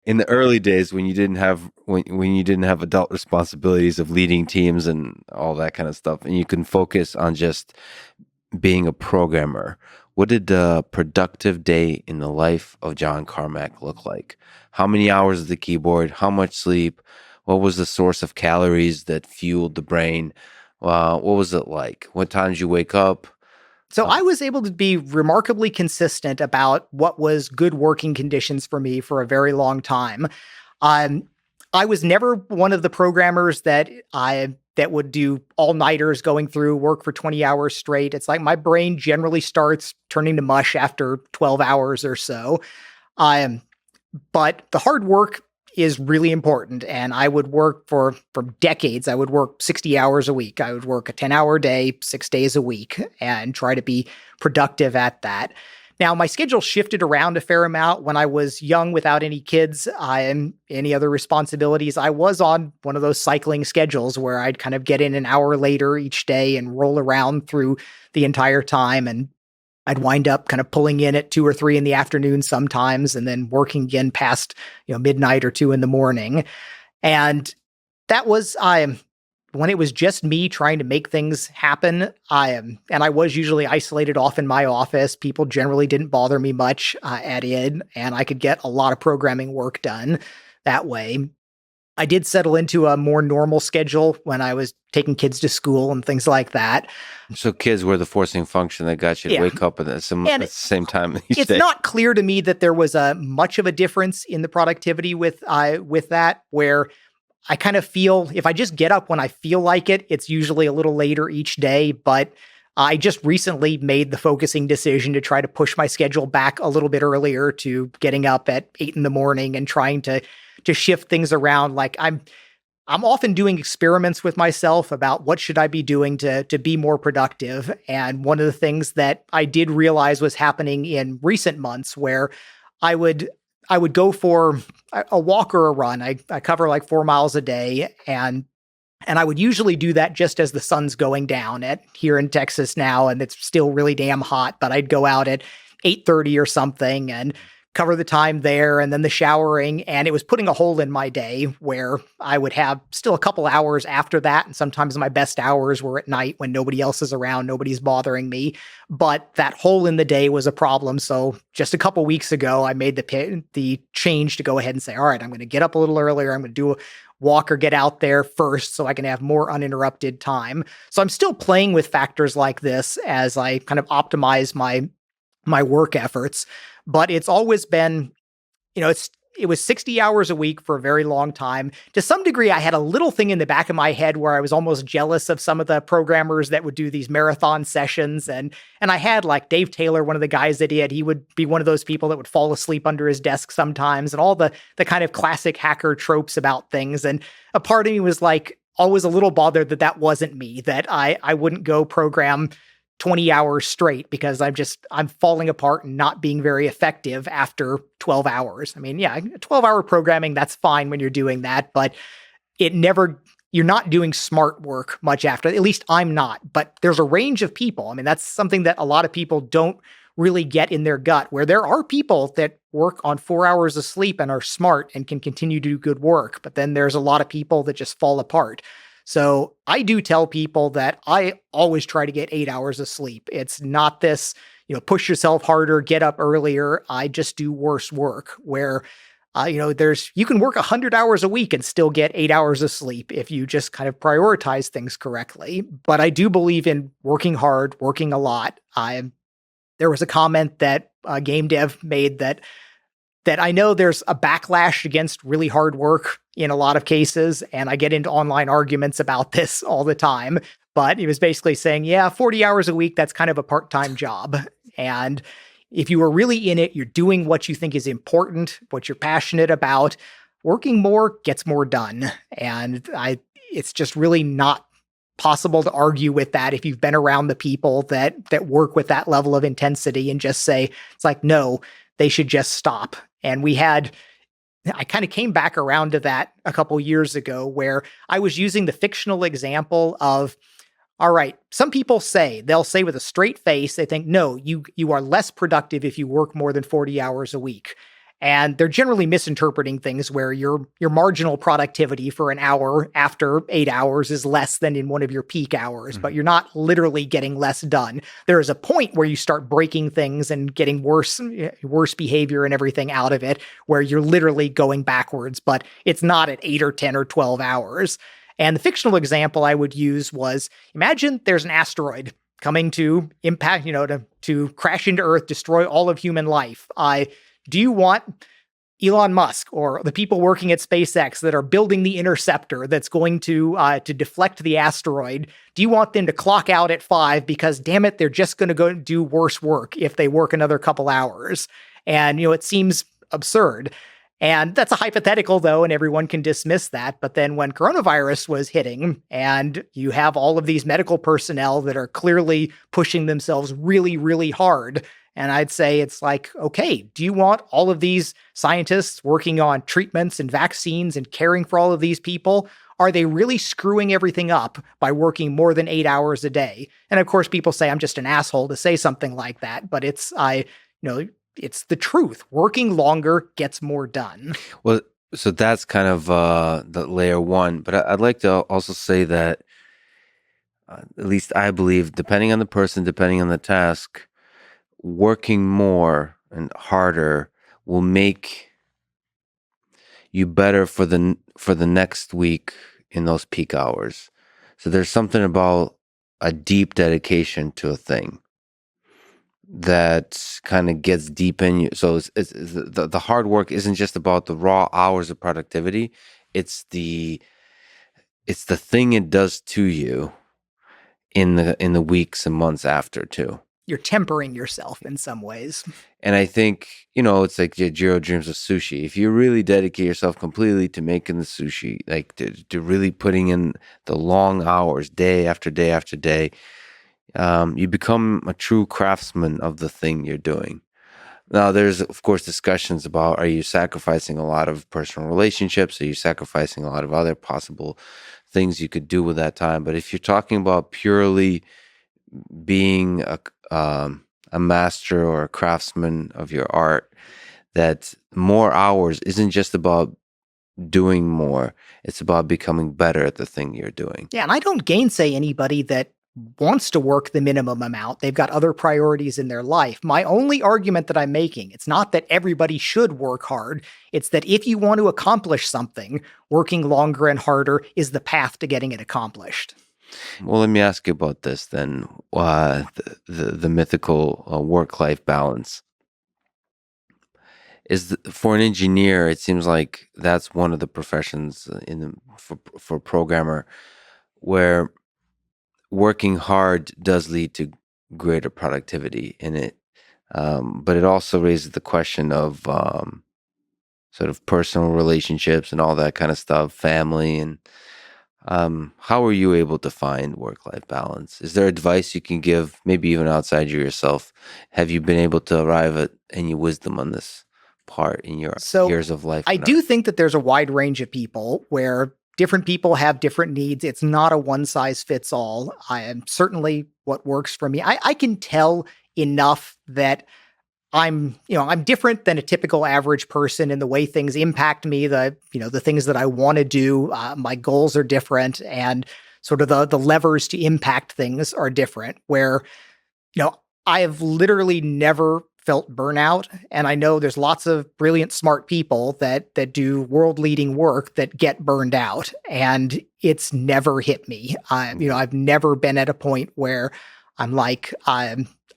in the early days when you didn't have adult responsibilities of leading teams and all that kind of stuff, and you can focus on just being a programmer, what did a productive day in the life of John Carmack look like? How many hours at the keyboard? How much sleep? What was the source of calories that fueled the brain? What was it like? What times you wake up? So Uh, I was able to be remarkably consistent about what was good working conditions for me for a very long time. Um, I was never one of the programmers that would do all-nighters going through work for 20 hours straight. It's like my brain generally starts turning to mush after 12 hours or so. Um, but the hard work is really important. And I would work for decades. I would work 60 hours a week. I would work a 10-hour day, 6 days a week, and try to be productive at that. Now, my schedule shifted around a fair amount when I was young without any kids and any other responsibilities. I was on one of those cycling schedules where I'd kind of get in an hour later each day and roll around through the entire time. And I'd wind up kind of pulling in at 2 or 3 in the afternoon sometimes, and then working again past, midnight or 2 in the morning. And that was when it was just me trying to make things happen. And I was usually isolated off in my office. People generally didn't bother me much at id, and I could get a lot of programming work done that way. I did settle into a more normal schedule when I was taking kids to school and things like that. so kids were the forcing function that got you to Yeah. wake up at And the same time each it's day. not clear to me that there was a much of a difference in the productivity with that, where I kind of feel if I just get up when I feel like it, it's usually a little later each day. But I just recently made the focusing decision to try to push my schedule back a little bit earlier to getting up at 8 in the morning and trying to shift things around. Like I'm often doing experiments with myself about what should I be doing to be more productive. And one of the things that I did realize was happening in recent months where I would go for a walk or a run. I cover like 4 miles a day, and I would usually do that just as the sun's going down at here in Texas now, and it's still really damn hot, but I'd go out at 8:30 or something and cover the time there and then the showering. And it was putting a hole in my day where I would have still a couple hours after that. And sometimes my best hours were at night when nobody else is around, nobody's bothering me. But that hole in the day was a problem. So just a couple weeks ago, I made the change to go ahead and say, all right, I'm going to get up a little earlier. I'm going to do a walk or get out there first so I can have more uninterrupted time. So I'm still playing with factors like this as I kind of optimize my work efforts, but it's always been, it was 60 hours a week for a very long time. To some degree, I had a little thing in the back of my head where I was almost jealous of some of the programmers that would do these marathon sessions. And I had like Dave Taylor, one of the guys that he would be one of those people that would fall asleep under his desk sometimes, and all the kind of classic hacker tropes about things. And a part of me was like always a little bothered that wasn't me, that I wouldn't go program 20 hours straight because I'm falling apart and not being very effective after 12 hours. I mean, yeah, 12-hour programming, that's fine when you're doing that, but you're not doing smart work much after, at least I'm not, but there's a range of people. I mean, that's something that a lot of people don't really get in their gut, where there are people that work on 4 hours of sleep and are smart and can continue to do good work. But then there's a lot of people that just fall apart. So I do tell people that I always try to get 8 hours of sleep. It's not this, push yourself harder, get up earlier. I just do worse work where, you can work 100 hours a week and still get 8 hours of sleep if you just kind of prioritize things correctly. But I do believe in working hard, working a lot. There was a comment that Game Dev made that I know there's a backlash against really hard work in a lot of cases, and I get into online arguments about this all the time. But he was basically saying, yeah, 40 hours a week, that's kind of a part-time job. And if you are really in it, you're doing what you think is important, what you're passionate about, working more gets more done. And it's just really not possible to argue with that if you've been around the people that work with that level of intensity and just say, it's like, no, they should just stop. And I kind of came back around to that a couple years ago where I was using the fictional example of, all right, some people they'll say with a straight face, they think, no, you are less productive if you work more than 40 hours a week. And they're generally misinterpreting things where your marginal productivity for an hour after 8 hours is less than in one of your peak hours, but you're not literally getting less done. There is a point where you start breaking things and getting worse behavior and everything out of it, where you're literally going backwards, but it's not at 8 or 10 or 12 hours. And the fictional example I would use was, imagine there's an asteroid coming to impact, to crash into Earth, destroy all of human life. Do you want Elon Musk or the people working at SpaceX that are building the interceptor that's going to deflect the asteroid? Do you want them to clock out at 5 because, damn it, they're just going to go do worse work if they work another couple hours? And, it seems absurd. And that's a hypothetical, though, and everyone can dismiss that. But then when coronavirus was hitting and you have all of these medical personnel that are clearly pushing themselves really, really hard, and I'd say it's like, okay, do you want all of these scientists working on treatments and vaccines and caring for all of these people? Are they really screwing everything up by working more than 8 hours a day? And of course, people say I'm just an asshole to say something like that, but it's the truth. Working longer gets more done. Well, so that's kind of the layer one. But I'd like to also say that, at least I believe, depending on the person, depending on the task, working more and harder will make you better for the next week in those peak hours. So there's something about a deep dedication to a thing that kind of gets deep in you. So the hard work isn't just about the raw hours of productivity. It's the thing it does to you in the weeks and months after too. You're tempering yourself in some ways. And I think, it's like Jiro dreams of sushi. If you really dedicate yourself completely to making the sushi, like to really putting in the long hours, day after day after day, you become a true craftsman of the thing you're doing. Now, there's, of course, discussions about, are you sacrificing a lot of personal relationships? Are you sacrificing a lot of other possible things you could do with that time? But if you're talking about purely being a master or a craftsman of your art, that more hours isn't just about doing more. It's about becoming better at the thing you're doing. Yeah, and I don't gainsay anybody that wants to work the minimum amount. They've got other priorities in their life. My only argument that I'm making, it's not that everybody should work hard. It's that if you want to accomplish something, working longer and harder is the path to getting it accomplished. Well, let me ask you about this then. The mythical work-life balance for an engineer. It seems like that's one of the professions for a programmer where working hard does lead to greater productivity in it, but it also raises the question of sort of personal relationships and all that kind of stuff, family, and how are you able to find work-life balance? Is there advice you can give, maybe even outside yourself? Have you been able to arrive at any wisdom on this part in your years of life? I do think that there's a wide range of people where different people have different needs. It's not a one size fits all. I am certainly what works for me. I can tell enough that I'm different than a typical average person in the way things impact me, the things that I want to do. My goals are different, and sort of the levers to impact things are different, where, I have literally never felt burnout. And I know there's lots of brilliant, smart people that do world-leading work that get burned out, and it's never hit me. I've never been at a point where I'm like,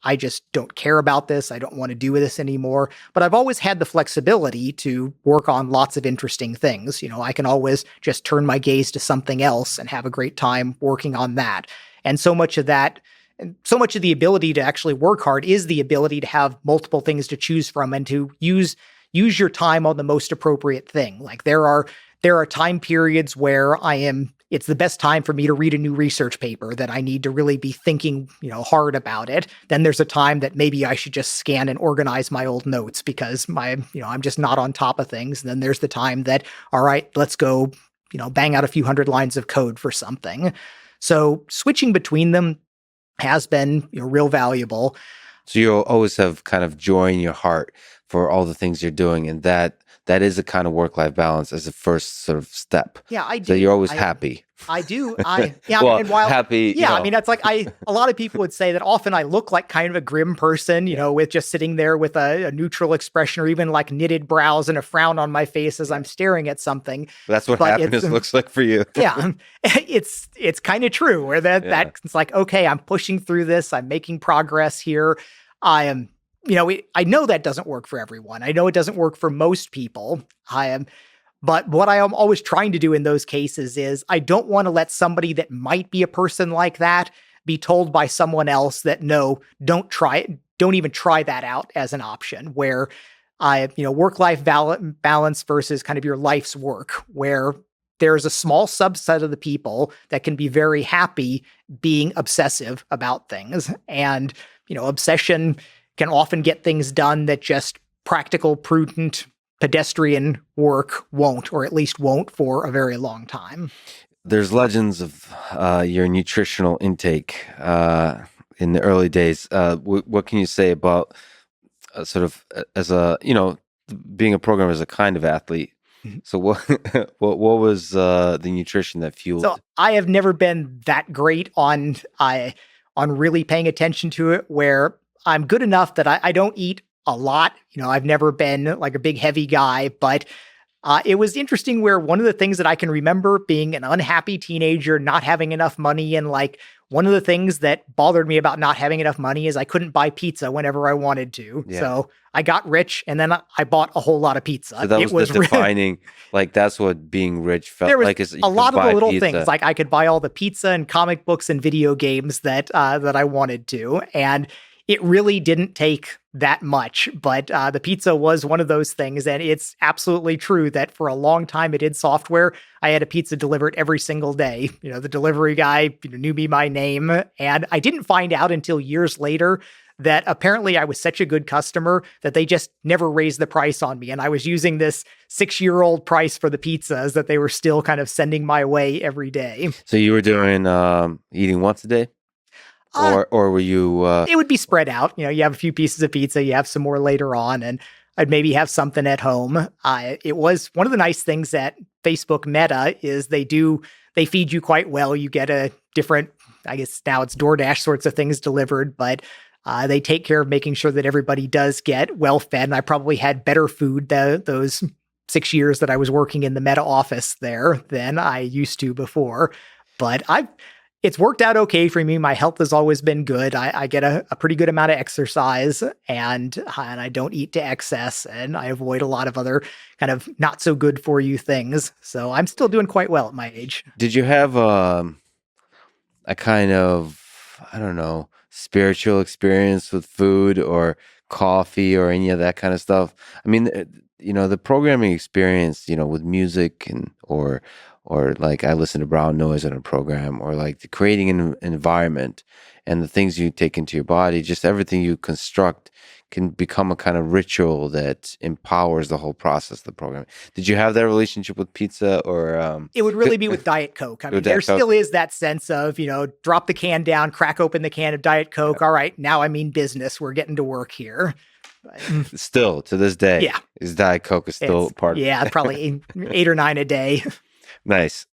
I just don't care about this. I don't want to do this anymore. But I've always had the flexibility to work on lots of interesting things. I can always just turn my gaze to something else and have a great time working on that. And so much of that, and so much of the ability to actually work hard is the ability to have multiple things to choose from and to use your time on the most appropriate thing. Like there are time periods where it's the best time for me to read a new research paper that I need to really be thinking, hard about it. Then there's a time that maybe I should just scan and organize my old notes because I'm just not on top of things. And then there's the time that, all right, let's go, bang out a few hundred lines of code for something. So switching between them has been real valuable. So you'll always have kind of joy in your heart for all the things you're doing, and that is a kind of work-life balance as a first sort of step. Yeah, I So you're do. always happy. I do. Yeah, Well, and while happy. yeah, I mean that's like a lot of people would say that often I look like kind of a grim person, with just sitting there with a neutral expression or even like knitted brows and a frown on my face as I'm staring at something. That's what But happiness looks like for you. Yeah, it's kind of true where that's like, okay, I'm pushing through this, I'm making progress here. I am, I know that doesn't work for everyone. I know it doesn't work for most people. But what I am always trying to do in those cases is I don't want to let somebody that might be a person like that be told by someone else that no, don't try it. Don't even try that out as an option where work-life balance versus kind of your life's work, where there's a small subset of the people that can be very happy being obsessive about things. And, obsession can often get things done that just practical, prudent, pedestrian work won't, or at least won't for a very long time. There's legends of your nutritional intake in the early days. What can you say about sort of as a, being a programmer as a kind of athlete? So what was the nutrition that fueled? So I have never been that great on really paying attention to it, where I'm good enough that I don't eat a lot. I've never been like a big heavy guy, but it was interesting where one of the things that I can remember being an unhappy teenager, not having enough money, and like one of the things that bothered me about not having enough money is I couldn't buy pizza whenever I wanted to. Yeah. So I got rich and then I bought a whole lot of pizza. So that was the defining, like that's what being rich felt like. Is a lot of the little pizza. things, like I could buy all the pizza and comic books and video games that I wanted to. And it really didn't take that much, but the pizza was one of those things. And it's absolutely true that for a long time at id Software, I had a pizza delivered every single day. The delivery guy knew me by name. And I didn't find out until years later that apparently I was such a good customer that they just never raised the price on me. And I was using this 6-year-old price for the pizzas that they were still kind of sending my way every day. So you were doing eating once a day? Or were you? It would be spread out. You have a few pieces of pizza, you have some more later on, and I'd maybe have something at home. It was one of the nice things at Facebook Meta is they feed you quite well. You get a different, I guess now it's DoorDash sorts of things delivered, but they take care of making sure that everybody does get well fed. And I probably had better food those 6 years that I was working in the Meta office there than I used to before. But it's worked out okay for me. My health has always been good. I get a pretty good amount of exercise and I don't eat to excess, and I avoid a lot of other kind of not so good for you things. So I'm still doing quite well at my age. Did you have a kind of, I don't know, spiritual experience with food or coffee or any of that kind of stuff? I mean, the programming experience, with music and or like I listen to brown noise on a program, or like creating an environment and the things you take into your body, just everything you construct can become a kind of ritual that empowers the whole process of the program. Did you have that relationship with pizza, or it would really be with Diet Coke? I mean, there still is that sense of, drop the can down, crack open the can of Diet Coke. Yeah. All right, now I mean business. We're getting to work here. Still to this day, yeah, is Diet Coke is still part of it? Yeah, probably 8 or 9 a day. Nice.